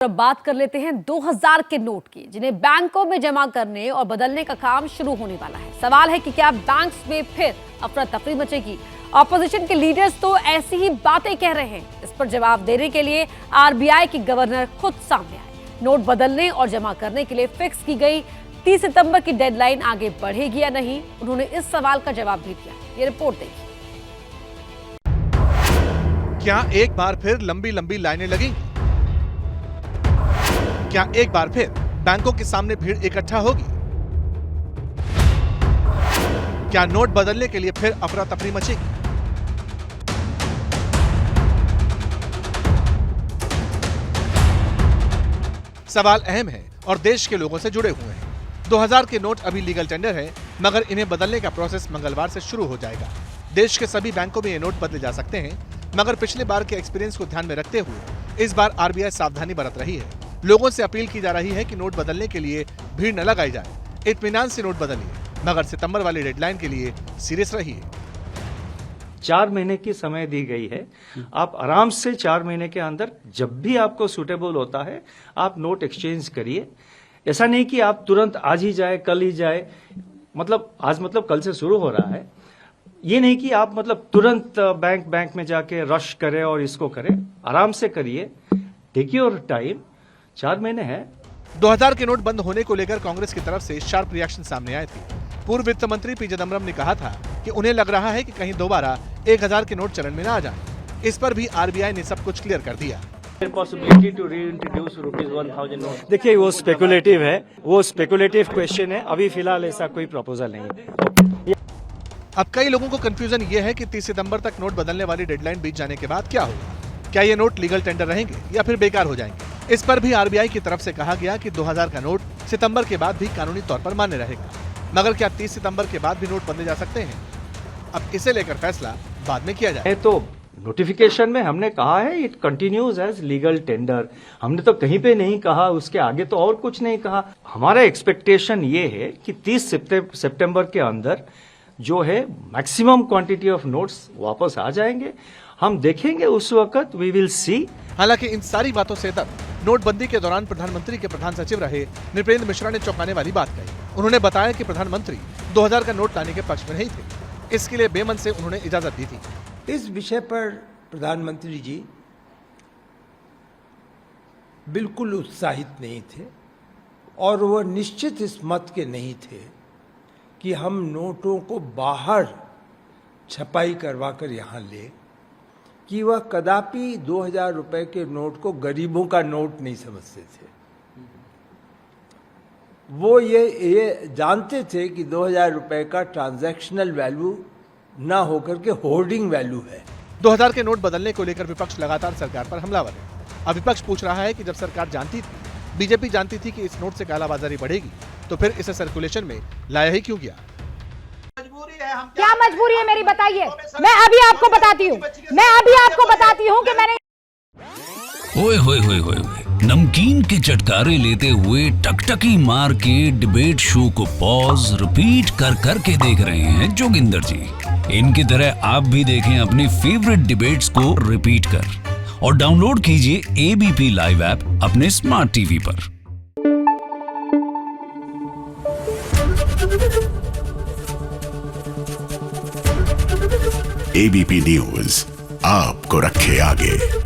अब बात कर लेते हैं 2000 के नोट की, जिन्हें बैंकों में जमा करने और बदलने का काम शुरू होने वाला है। सवाल है कि क्या बैंक्स में फिर अफरा तफरी मचेगी? ऑपोजिशन के लीडर्स तो ऐसी ही बातें कह रहे हैं। इस पर जवाब देने के लिए आरबीआई की गवर्नर खुद सामने आए। नोट बदलने और जमा करने के लिए फिक्स की गई 30 सितंबर की डेडलाइन आगे बढ़ेगी या नहीं, उन्होंने इस सवाल का जवाब भी दिया। ये रिपोर्ट देखिए। क्या एक बार फिर लंबी लंबी लाइनें लगेंगी? क्या एक बार फिर बैंकों के सामने भीड़ इकट्ठा होगी? क्या नोट बदलने के लिए फिर अफरा तफरी मचेगी? सवाल अहम है और देश के लोगों से जुड़े हुए हैं। 2000 के नोट अभी लीगल टेंडर है, मगर इन्हें बदलने का प्रोसेस मंगलवार से शुरू हो जाएगा। देश के सभी बैंकों में ये नोट बदले जा सकते हैं, मगर पिछले बार के एक्सपीरियंस को ध्यान में रखते हुए इस बार आरबीआई सावधानी बरत रही है। लोगों से अपील की जा रही है कि नोट बदलने के लिए भीड़ न लगाई जाए, इत्मीनान से नोट बदलिए, मगर सितंबर वाली डेडलाइन के लिए सीरियस रहिए। 4 महीने की समय दी गई है। आप आराम से 4 महीने के अंदर जब भी आपको सूटेबल होता है आप नोट एक्सचेंज करिए। ऐसा नहीं कि आप तुरंत आज ही जाए, कल ही जाए, मतलब आज मतलब कल से शुरू हो रहा है। ये नहीं कि आप मतलब तुरंत बैंक में जाके रश करें और इसको करें। आराम से करिए, टेक योर टाइम। 4 महीने हैं। 2000 के नोट बंद होने को लेकर कांग्रेस की तरफ से शार्प रिएक्शन सामने आए थे। पूर्व वित्त मंत्री पी चिदम्बरम ने कहा था कि उन्हें लग रहा है कि कहीं दोबारा 1000 के नोट चलन में न आ जाएं। इस पर भी आरबीआई ने सब कुछ क्लियर कर दिया। देखिए, वो स्पेकुलेटिव है, वो स्पेकुलेटिव क्वेश्चन है। अभी फिलहाल ऐसा कोई प्रपोजल नहीं है। अब कई लोगों को कंफ्यूजन ये है कि 30 सितंबर तक नोट बदलने वाली डेडलाइन बीत जाने के बाद क्या होगा। क्या ये नोट लीगल टेंडर रहेंगे या फिर बेकार हो जाएंगे? इस पर भी आरबीआई की तरफ से कहा गया कि 2000 का नोट सितंबर के बाद भी कानूनी तौर पर मान्य रहेगा, मगर क्या 30 सितंबर के बाद भी नोट बदले जा सकते हैं? अब इसे लेकर फैसला बाद में किया जाए। तो नोटिफिकेशन में हमने कहा है it continues as legal tender. हमने तो कहीं पे नहीं कहा, उसके आगे तो और कुछ नहीं कहा। हमारा एक्सपेक्टेशन ये है कि 30 सितंबर के अंदर जो है मैक्सिमम क्वांटिटी ऑफ नोट्स वापस आ जाएंगे। हम देखेंगे उस वक्त, वी विल सी। हालांकि इन सारी बातों से तब नोटबंदी के दौरान प्रधानमंत्री के प्रधान सचिव रहे नृपेंद्र मिश्रा ने चौंकाने वाली बात कही। उन्होंने बताया कि प्रधानमंत्री 2000 का नोट लाने के पक्ष में नहीं थे, इसके लिए बेमन से उन्होंने इजाजत दी थी। इस विषय पर प्रधानमंत्री जी बिल्कुल उत्साहित नहीं थे और वह निश्चित इस मत के नहीं थे कि हम नोटों को बाहर छपाई करवा कर यहाँ ले, कि वह कदापि 2000 रुपए के नोट को गरीबों का नोट नहीं समझते थे। वो ये जानते थे कि 2000 रुपए का ट्रांजैक्शनल वैल्यू ना होकर के होर्डिंग वैल्यू है। 2000 के नोट बदलने को लेकर विपक्ष लगातार सरकार पर हमलावर है। अब विपक्ष पूछ रहा है कि जब सरकार जानती थी, बीजेपी जानती थी कि इस नोट से कालाबाजारी बढ़ेगी, तो फिर इसे सर्कुलेशन में लाया ही क्यों गया? क्या मजबूरी है मेरी, बताइए। मैं अभी आपको बताती हूँ कि मैंने ओए होए होए होए, नमकीन के चटकारे लेते हुए टकटकी मार के डिबेट शो को पॉज रिपीट कर करके देख रहे हैं जोगिंदर जी। इनकी तरह आप भी देखें अपनी फेवरेट डिबेट्स को रिपीट कर और डाउनलोड कीजिए एबीपी लाइव ऐप अपने स्मार्ट टीवी पर। एबीपी न्यूज आपको रखे आगे।